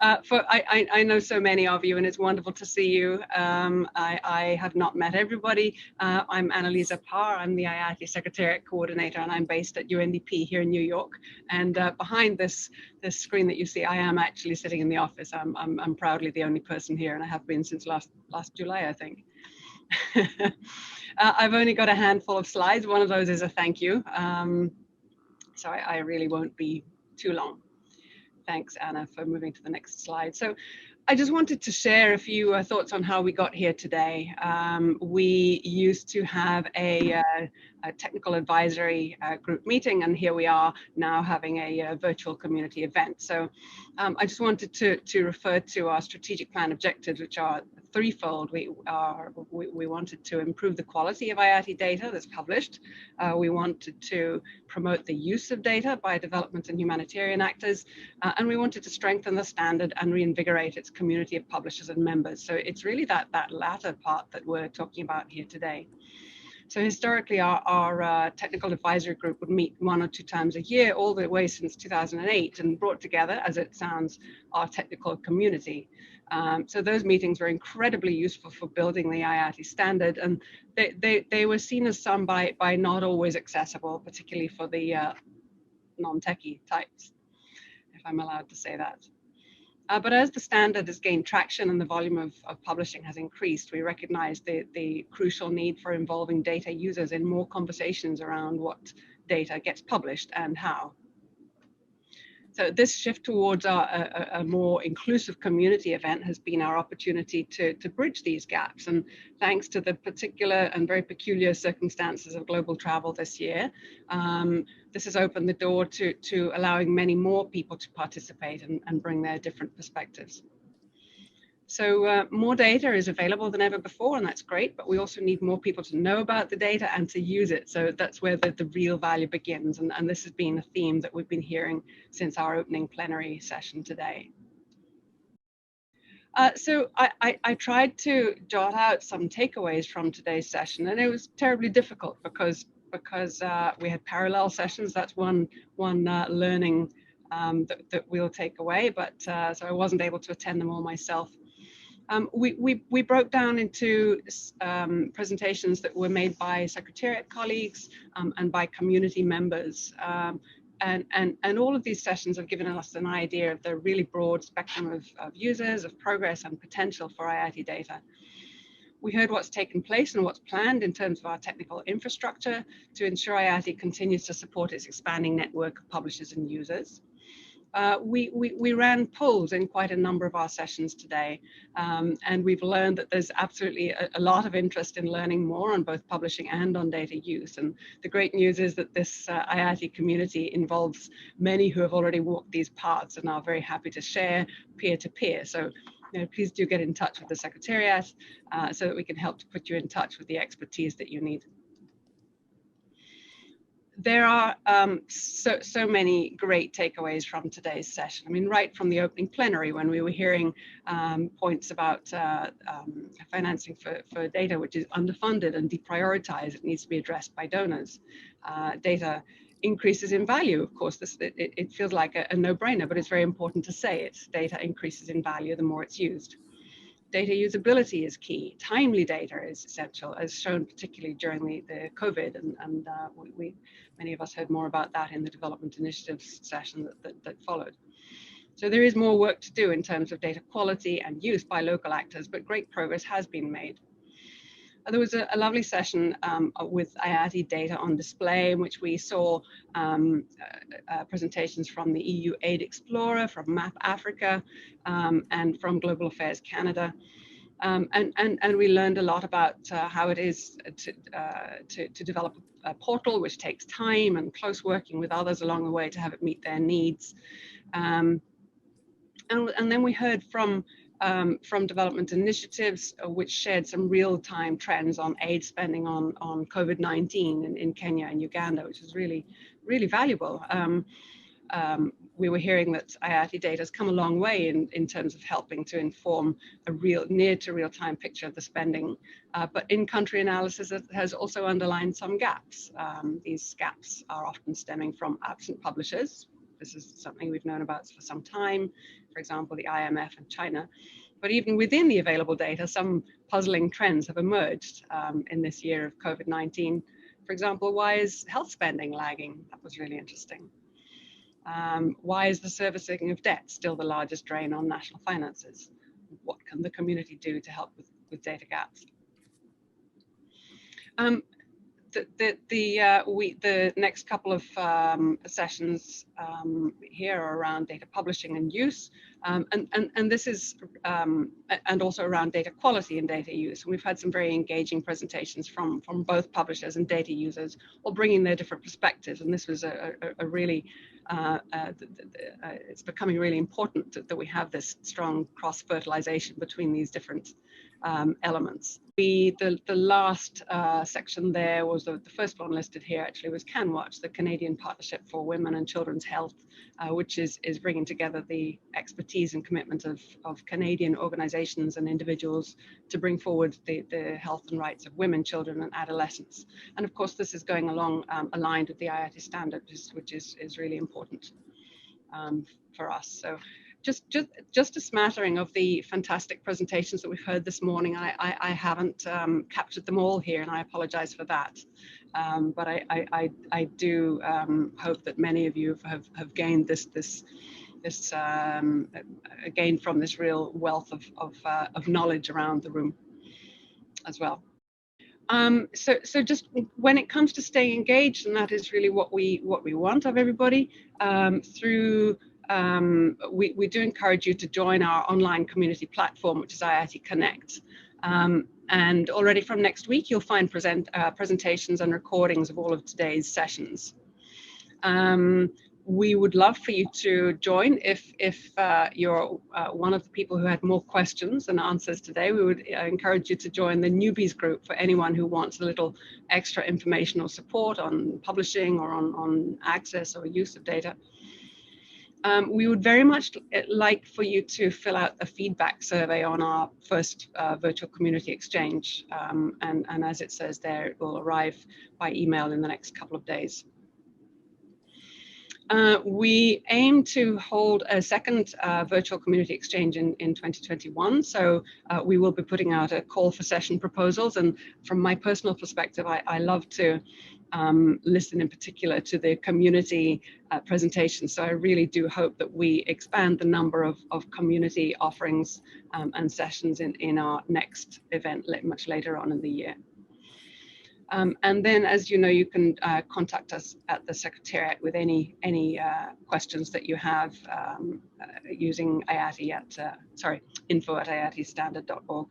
I know so many of you, and it's wonderful to see you. I have not met everybody. I'm Annalisa Parr. I'm the IATI Secretariat Coordinator, and I'm based at UNDP here in New York. And behind this screen that you see, I am actually sitting in the office. I'm proudly the only person here, and I have been since last July, I think. I've only got a handful of slides. One of those is a thank you. So I really won't be too long. Thanks, Anna, for moving to the next slide. So I just wanted to share a few thoughts on how we got here today. We used to have a technical advisory group meeting, and here we are now having a virtual community event. So I just wanted to refer to our strategic plan objectives, which are threefold. We wanted to improve the quality of IATI data that's published. We wanted to promote the use of data by development and humanitarian actors, and we wanted to strengthen the standard and reinvigorate its community of publishers and members. So it's really that latter part that we're talking about here today. So historically, our technical advisory group would meet 1 or 2 times a year, all the way since 2008, and brought together, as it sounds, our technical community. So those meetings were incredibly useful for building the IATI standard, and they were seen as some by not always accessible, particularly for the non-techie types, if I'm allowed to say that. But as the standard has gained traction and the volume of publishing has increased, we recognize the crucial need for involving data users in more conversations around what data gets published and how. So this shift towards a more inclusive community event has been our opportunity to bridge these gaps. And thanks to the particular and very peculiar circumstances of global travel this year, this has opened the door to allowing many more people to participate and bring their different perspectives. So more data is available than ever before, and that's great, but we also need more people to know about the data and to use it. So that's where the real value begins, and this has been a theme that we've been hearing since our opening plenary session today. So I tried to jot out some takeaways from today's session, and it was terribly difficult because we had parallel sessions. That's one learning that we'll take away, but so I wasn't able to attend them all myself. We broke down into presentations that were made by Secretariat colleagues and by community members. And all of these sessions have given us an idea of the really broad spectrum of users, of progress and potential for IATI data. We heard what's taken place and what's planned in terms of our technical infrastructure to ensure IATI continues to support its expanding network of publishers and users. We ran polls in quite a number of our sessions today, and we've learned that there's absolutely a lot of interest in learning more on both publishing and on data use. And the great news is that this IATI community involves many who have already walked these paths and are very happy to share peer-to-peer. So please do get in touch with the Secretariat so that we can help to put you in touch with the expertise that you need. There are so many great takeaways from today's session. I mean, right from the opening plenary when we were hearing points about financing for data which is underfunded and deprioritized, it needs to be addressed by donors. Data increases in value, of course, it feels like a no-brainer, but it's very important to say it. Data increases in value the more it's used. Data usability is key. Timely data is essential, as shown particularly during the COVID, and many of us heard more about that in the development initiatives session that followed. So there is more work to do in terms of data quality and use by local actors, but great progress has been made. There was a lovely session with IATI data on display, in which we saw presentations from the EU Aid Explorer, from MAP Africa, and from Global Affairs Canada. And we learned a lot about how it is to develop a portal, which takes time and close working with others along the way to have it meet their needs. And then we heard from development initiatives, which shared some real-time trends on aid spending on COVID-19 in Kenya and Uganda, which is really, really valuable. We were hearing that IATI data has come a long way in terms of helping to inform a real near to real-time picture of the spending, but in-country analysis has also underlined some gaps. These gaps are often stemming from absent publishers, This is something we've known about for some time, for example, the IMF and China. But even within the available data, some puzzling trends have emerged in this year of COVID-19. For example, why is health spending lagging? That was really interesting. Why is the servicing of debt still the largest drain on national finances? What can the community do to help with data gaps? The next couple of sessions here are around data publishing and use, and this is and also around data quality and data use. And we've had some very engaging presentations from both publishers and data users, all bringing their different perspectives. And this was a really it's becoming really important that we have this strong cross-fertilization between these different elements. The last section there was the first one listed here actually was CanWatch, the Canadian Partnership for Women and Children's Health, which is bringing together the expertise and commitment of Canadian organizations and individuals to bring forward the health and rights of women, children and adolescents. And of course this is going along aligned with the IATI standard, which is really important for us. So just a smattering of the fantastic presentations that we've heard this morning. I haven't captured them all here, and I apologize for that. But I do hope that many of you have gained this gained from this real wealth of knowledge around the room as well. So just when it comes to staying engaged, and that is really what we want of everybody, we do encourage you to join our online community platform, which is IATI Connect. And already from next week, you'll find presentations and recordings of all of today's sessions. We would love for you to join. If you're one of the people who had more questions than answers today, we would encourage you to join the newbies group for anyone who wants a little extra information or support on publishing or on access or use of data. We would very much like for you to fill out a feedback survey on our first virtual community exchange. And as it says there, it will arrive by email in the next couple of days. We aim to hold a second virtual community exchange in 2021. So we will be putting out a call for session proposals. And from my personal perspective, I love to listen in particular to the community presentations. So I really do hope that we expand the number of community offerings and sessions in our next event much later on in the year. And then, as you know, you can contact us at the Secretariat with any questions that you have using IATI info@iatistandard.org.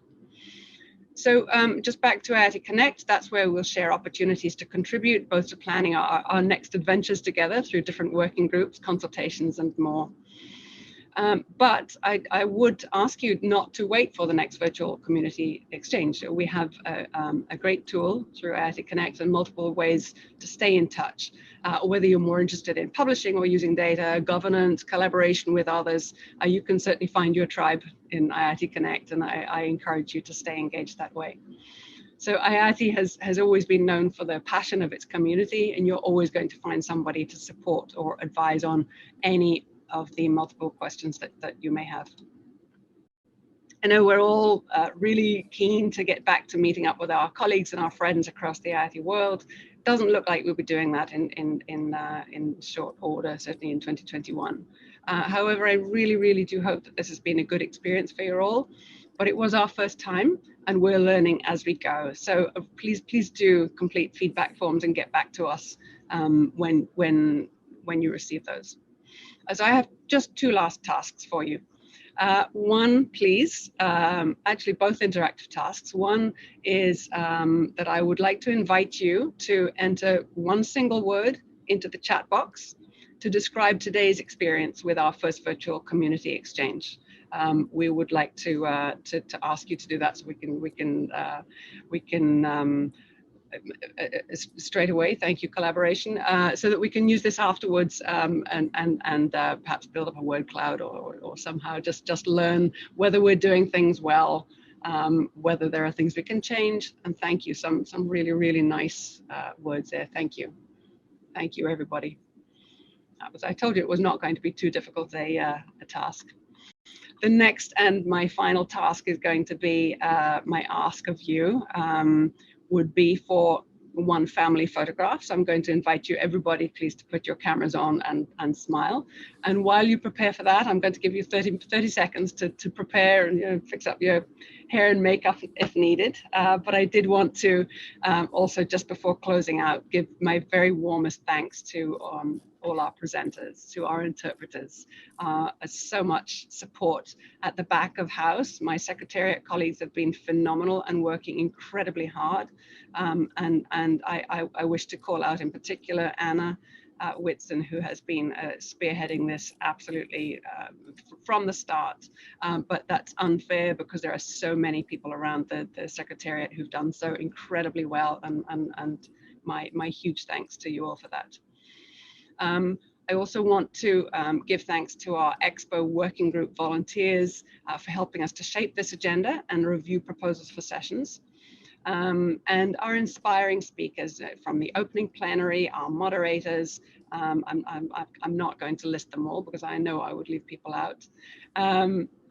So just back to IATI Connect, that's where we'll share opportunities to contribute both to planning our next adventures together through different working groups, consultations and more. But I would ask you not to wait for the next virtual community exchange. We have a great tool through IATI Connect and multiple ways to stay in touch, whether you're more interested in publishing or using data, governance, collaboration with others. You can certainly find your tribe in IATI Connect, and I encourage you to stay engaged that way. So IATI has always been known for the passion of its community, and you're always going to find somebody to support or advise on any of the multiple questions that you may have. I know we're all really keen to get back to meeting up with our colleagues and our friends across the IATI world. Doesn't look like we'll be doing that in short order, certainly in 2021. However, I really do hope that this has been a good experience for you all. But it was our first time, and we're learning as we go. So please do complete feedback forms and get back to us when you receive those. As I have just two last tasks for you. One, please, actually both interactive tasks. One is that I would like to invite you to enter one single word into the chat box to describe today's experience with our first virtual community exchange. We would like to ask you to do that so we can straight away, thank you, collaboration, so that we can use this afterwards and perhaps build up a word cloud or somehow just learn whether we're doing things well, whether there are things we can change. And thank you, some really nice words there. Thank you everybody. I told you it was not going to be too difficult a task. The next and my final task is going to be my ask of you would be for one family photograph. So I'm going to invite you, everybody, please, to put your cameras on and smile. And while you prepare for that, I'm going to give you 30 seconds to prepare and fix up your hair and makeup if needed. But I did want to also, just before closing out, give my very warmest thanks to all our presenters, to our interpreters, so much support at the back of house. My secretariat colleagues have been phenomenal and working incredibly hard. And I wish to call out in particular Anna Whitson, who has been spearheading this absolutely from the start. But that's unfair because there are so many people around the secretariat who've done so incredibly well, and my huge thanks to you all for that. I also want to give thanks to our Expo Working Group volunteers for helping us to shape this agenda and review proposals for sessions. And our inspiring speakers from the opening plenary, our moderators. I'm not going to list them all because I know I would leave people out.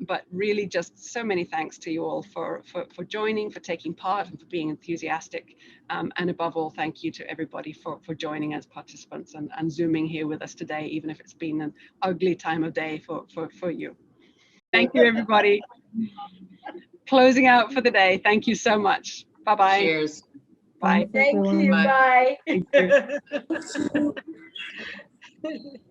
But really just so many thanks to you all for joining, for taking part and for being enthusiastic. And above all, thank you to everybody for joining as participants and Zooming here with us today, even if it's been an ugly time of day for you. Thank you, everybody. Closing out for the day. Thank you so much. Bye-bye. Cheers. Bye. Thank you. Bye. Thank you.